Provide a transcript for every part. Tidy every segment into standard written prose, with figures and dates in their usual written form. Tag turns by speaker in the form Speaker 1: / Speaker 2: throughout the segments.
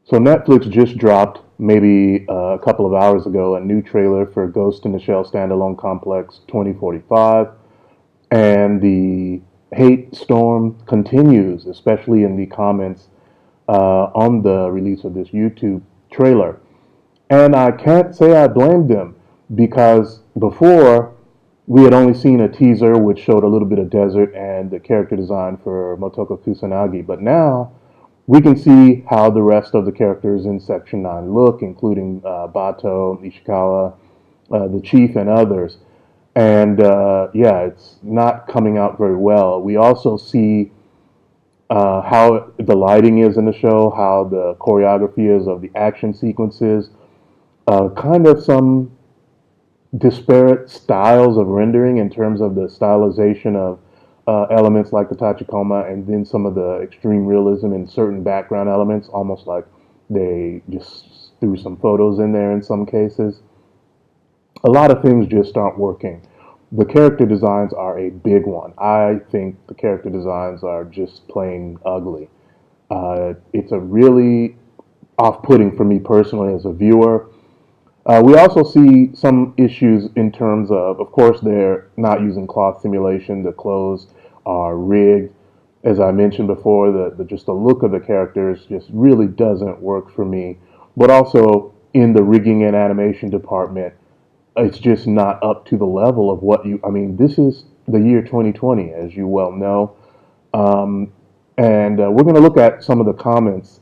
Speaker 1: So Netflix just dropped maybe a couple of hours ago a new trailer for Ghost in the Shell Standalone Complex 2045, and the hate storm continues, especially in the comments on the release of this YouTube trailer. And I can't say I blamed them because before we had only seen a teaser which showed a little bit of desert and the character design for Motoko Kusanagi, but now we can see how the rest of the characters in Section 9 look, including Bato, Ishikawa, the chief, and others. And yeah, it's not coming out very well. We also see how the lighting is in the show, how the choreography is of the action sequences, kind of some disparate styles of rendering in terms of the stylization of elements like the Tachikoma, and then some of the extreme realism in certain background elements, almost like they just threw some photos in there in some cases. A lot of things just aren't working. The character designs are a big one. I think the character designs are just plain ugly. It's a really off-putting for me personally as a viewer. We also see some issues in terms of course, they're not using cloth simulation. The clothes are rigged. As I mentioned before, just the look of the characters just really doesn't work for me. But also in the rigging and animation department, it's just not up to the level of what you. I mean, this is the year 2020, as you well know, and we're going to look at some of the comments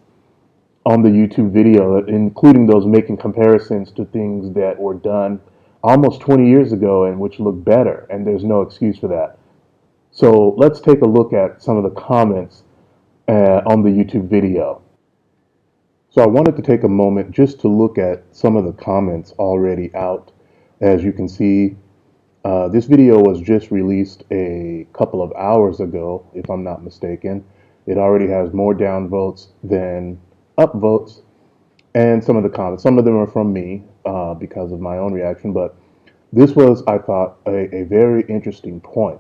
Speaker 1: on the YouTube video, including those making comparisons to things that were done almost 20 years ago and which look better, and there's no excuse for that. So let's take a look at some of the comments on the YouTube video. So I wanted to take a moment just to look at some of the comments already out. As you can see, this video was just released a couple of hours ago, if I'm not mistaken. It already has more downvotes than upvotes, and some of the comments. Some of them are from me because of my own reaction, but this was, I thought, a very interesting point.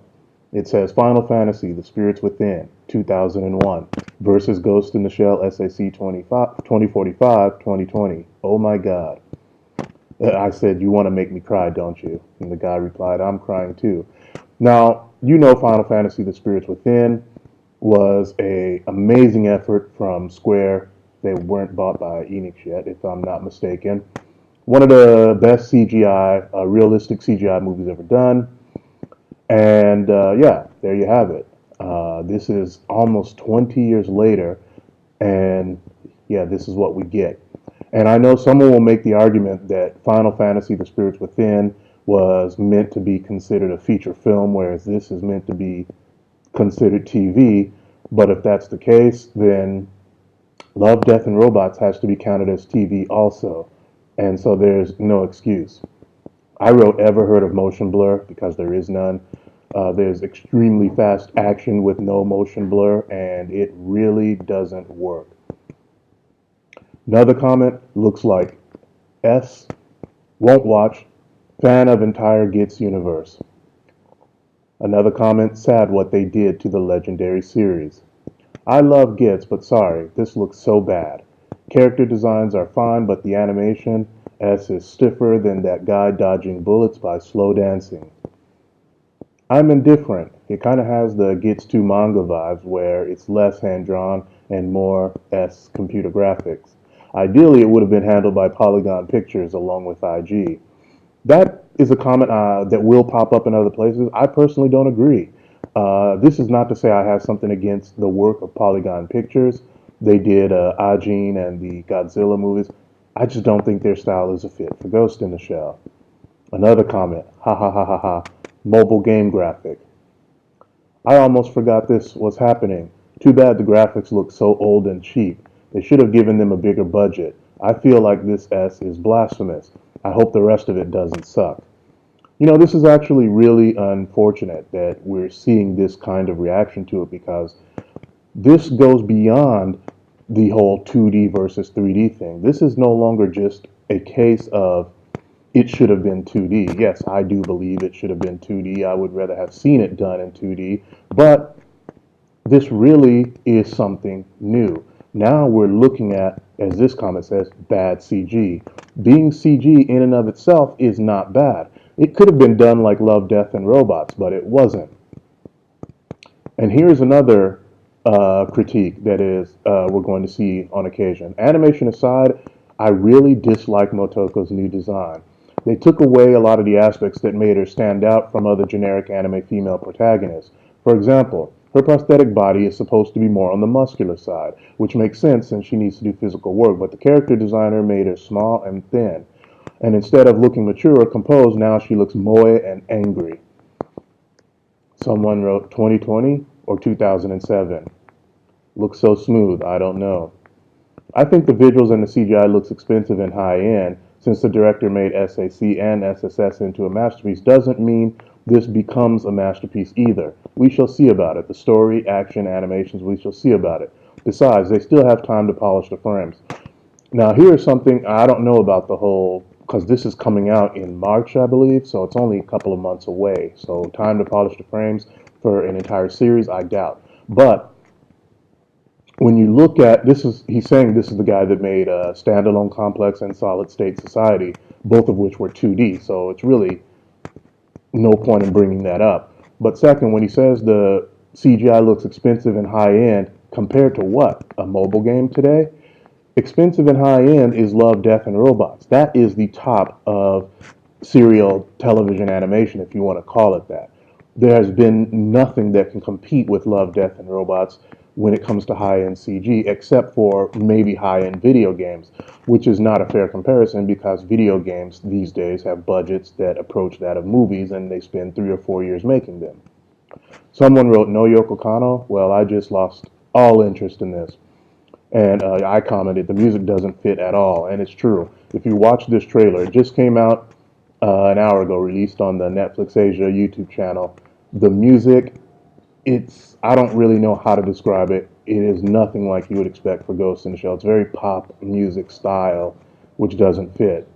Speaker 1: It says Final Fantasy, The Spirits Within, 2001 versus Ghost in the Shell SAC 2045, 2020. Oh my God. I said, you want to make me cry, don't you? And the guy replied, I'm crying too. Now, you know Final Fantasy, The Spirits Within was an amazing effort from Square. They weren't bought by Enix yet, if I'm not mistaken. One of the best CGI, realistic CGI movies ever done. And yeah, there you have it. This is almost 20 years later, and yeah, this is what we get. And I know someone will make the argument that Final Fantasy, The Spirits Within was meant to be considered a feature film, whereas this is meant to be considered TV. But if that's the case, then Love, Death, and Robots has to be counted as TV also. And so there's no excuse. I wrote Ever Heard of Motion Blur because there is none. There's extremely fast action with no motion blur, and it really doesn't work. Another comment looks like S, won't watch, fan of entire Gits universe. Another comment, sad what they did to the legendary series. I love Gits, but sorry, this looks so bad. Character designs are fine, but the animation, S is stiffer than that guy dodging bullets by slow dancing. I'm indifferent. It kind of has the Gits 2 manga vibes where it's less hand-drawn and more S computer graphics. Ideally, it would have been handled by Polygon Pictures along with IG. That is a comment that will pop up in other places. I personally don't agree. This is not to say I have something against the work of Polygon Pictures. They did Ajin and the Godzilla movies. I just don't think their style is a fit for Ghost in the Shell. Another comment, ha ha ha ha ha, mobile game graphic. I almost forgot this was happening. Too bad the graphics look so old and cheap. They should have given them a bigger budget. I feel like this S is blasphemous. I hope the rest of it doesn't suck. You know, this is actually really unfortunate that we're seeing this kind of reaction to it, because this goes beyond the whole 2D versus 3D thing. This is no longer just a case of it should have been 2D. Yes, I do believe it should have been 2D. I would rather have seen it done in 2D, but this really is something new. Now we're looking at, as this comment says, bad CG. Being CG in and of itself is not bad. It could have been done like Love, Death, and Robots, but it wasn't. And here's another critique that is we're going to see on occasion. Animation aside, I really dislike Motoko's new design. They took away a lot of the aspects that made her stand out from other generic anime female protagonists. For example, her prosthetic body is supposed to be more on the muscular side, which makes sense since she needs to do physical work, but the character designer made her small and thin. And instead of looking mature or composed, now she looks moe and angry. Someone wrote 2020 or 2007. Looks so smooth, I don't know. I think the visuals and the CGI looks expensive and high end. Since the director made SAC and SSS into a masterpiece doesn't mean this becomes a masterpiece either. We shall see about it. The story, action, animations, we shall see about it. Besides, they still have time to polish the frames. Now, here's something I don't know about the whole, because this is coming out in March, I believe, so it's only a couple of months away. So, time to polish the frames for an entire series, I doubt. But when you look at this, is he's saying this is the guy that made Standalone Complex and Solid State Society, both of which were 2D. So, it's really no point in bringing that up. But second, when he says the CGI looks expensive and high end, compared to what? A mobile game today? Expensive and high end is Love, Death, and Robots. That is the top of serial television animation, if you want to call it that. There has been nothing that can compete with Love, Death, and Robots when it comes to high-end CG, except for maybe high-end video games, which is not a fair comparison because video games these days have budgets that approach that of movies, and they spend 3 or 4 years making them. Someone wrote, "No Yoko Kanno." Well, I just lost all interest in this. And I commented, the music doesn't fit at all. And it's true. If you watch this trailer, it just came out an hour ago, released on the Netflix Asia YouTube channel. The music, I don't really know how to describe it. It is nothing like you would expect for Ghost in the Shell. It's very pop music style, which doesn't fit.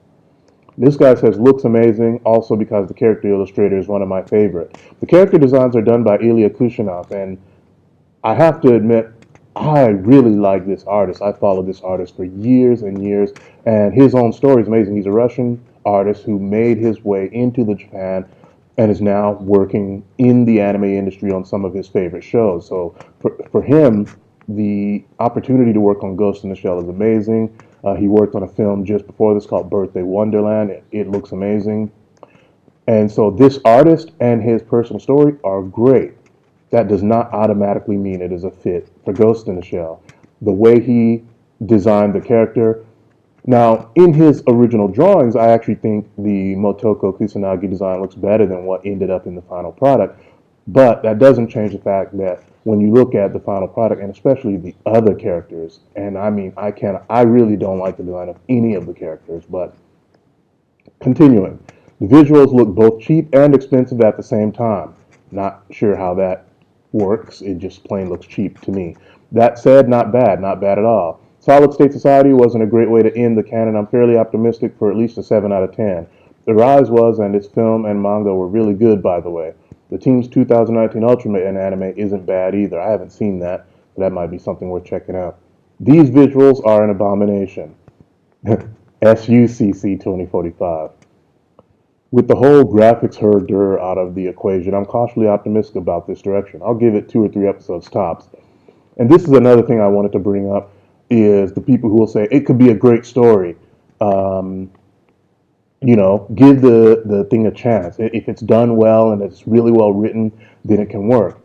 Speaker 1: This guy says, looks amazing, also because the character illustrator is one of my favorite. The character designs are done by Ilya Kushinov, and I have to admit, I really like this artist. I followed this artist for years and years, and his own story is amazing. He's a Russian artist who made his way into the Japan and is now working in the anime industry on some of his favorite shows. So for him, the opportunity to work on Ghost in the Shell is amazing. He worked on a film just before this called Birthday Wonderland. It looks amazing. And so this artist and his personal story are great. That does not automatically mean it is a fit for Ghost in the Shell. The way he designed the character. Now, in his original drawings, I actually think the Motoko Kusanagi design looks better than what ended up in the final product. But that doesn't change the fact that when you look at the final product, and especially the other characters, and I really don't like the design of any of the characters, but continuing. The visuals look both cheap and expensive at the same time. Not sure how that works. It just plain looks cheap to me. That said, not bad at all. Solid State Society wasn't a great way to end the canon. I'm fairly optimistic for at least a 7 out of 10. The Rise was, and its film and manga were really good, by the way. The team's 2019 Ultimate anime isn't bad either. I haven't seen that, but that might be something worth checking out. These visuals are an abomination. SUCC 2045. With the whole graphics herder out of the equation, I'm cautiously optimistic about this direction. I'll give it 2 or 3 episodes tops. And this is another thing I wanted to bring up is the people who will say it could be a great story. Give the thing a chance. If it's done well and it's really well written, then it can work.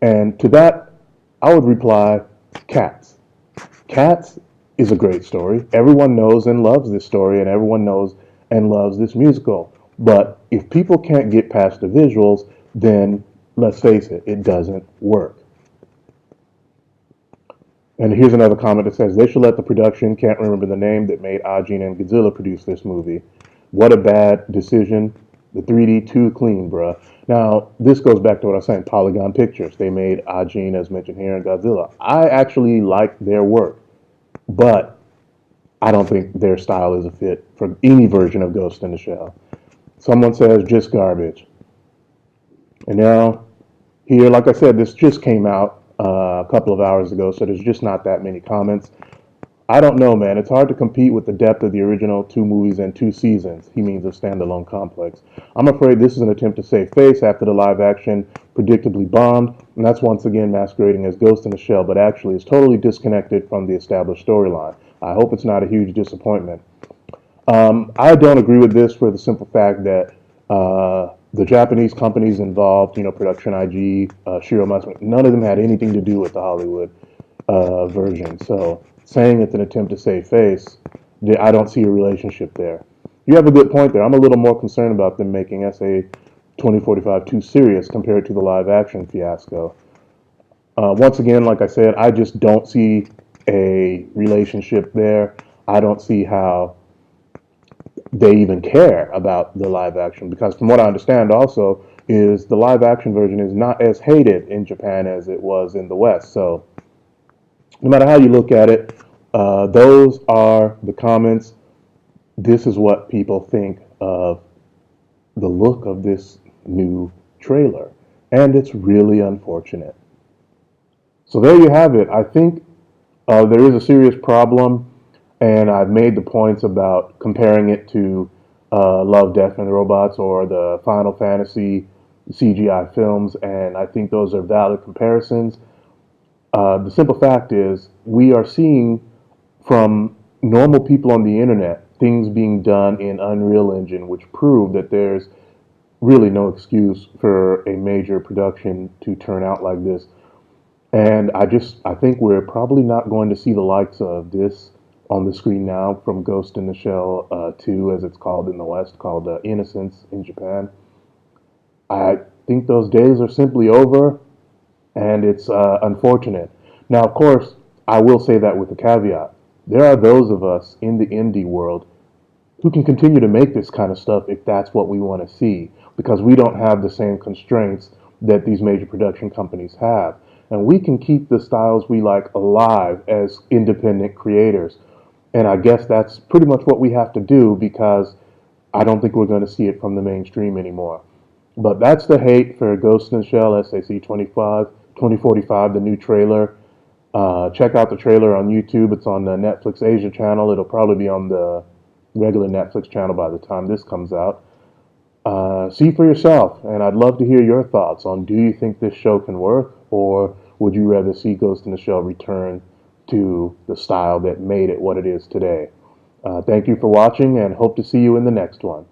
Speaker 1: And to that, I would reply, Cats. Cats is a great story. Everyone knows and loves this story, and everyone knows and loves this musical. But if people can't get past the visuals, then let's face it, it doesn't work. And here's another comment that says, they should let the production, can't remember the name, that made Ajin and Godzilla produce this movie. What a bad decision. The 3D too clean, bruh. Now, this goes back to what I was saying, Polygon Pictures. They made Ajin, as mentioned here, and Godzilla. I actually like their work, but I don't think their style is a fit for any version of Ghost in the Shell. Someone says, just garbage. And now, here, like I said, this just came out a couple of hours ago, so there's just not that many comments. I don't know, man. It's hard to compete with the depth of the original two movies and two seasons. He means a standalone complex. I'm afraid this is an attempt to save face after the live action predictably bombed, and that's once again masquerading as Ghost in the Shell, but actually is totally disconnected from the established storyline. I hope it's not a huge disappointment. I don't agree with this for the simple fact that the Japanese companies involved, Production IG, Shiro Matsumoto, none of them had anything to do with the Hollywood version. So saying it's an attempt to save face, I don't see a relationship there. You have a good point there. I'm a little more concerned about them making SA 2045 too serious compared to the live action fiasco. Once again, like I said, I just don't see a relationship there. I don't see how they even care about the live action because from what I understand also is the live action version is not as hated in Japan as it was in the West. So no matter how you look at it, those are the comments. This is what people think of the look of this new trailer. And it's really unfortunate. So there you have it. I think there is a serious problem, and I've made the points about comparing it to Love, Death, and the Robots or the Final Fantasy CGI films, and I think those are valid comparisons. The simple fact is, we are seeing from normal people on the internet things being done in Unreal Engine, which prove that there's really no excuse for a major production to turn out like this. And I think we're probably not going to see the likes of this on the screen now from Ghost in the Shell 2, as it's called in the West, called Innocence in Japan. I think those days are simply over, and it's unfortunate. Now, of course, I will say that with a caveat. There are those of us in the indie world who can continue to make this kind of stuff if that's what we want to see, because we don't have the same constraints that these major production companies have. And we can keep the styles we like alive as independent creators. And I guess that's pretty much what we have to do because I don't think we're going to see it from the mainstream anymore. But that's the hate for Ghost in the Shell SAC 2045, the new trailer. Check out the trailer on YouTube. It's on the Netflix Asia channel. It'll probably be on the regular Netflix channel by the time this comes out. See for yourself, and I'd love to hear your thoughts on do you think this show can work, or would you rather see Ghost in the Shell return to the style that made it what it is today? Thank you for watching, and hope to see you in the next one.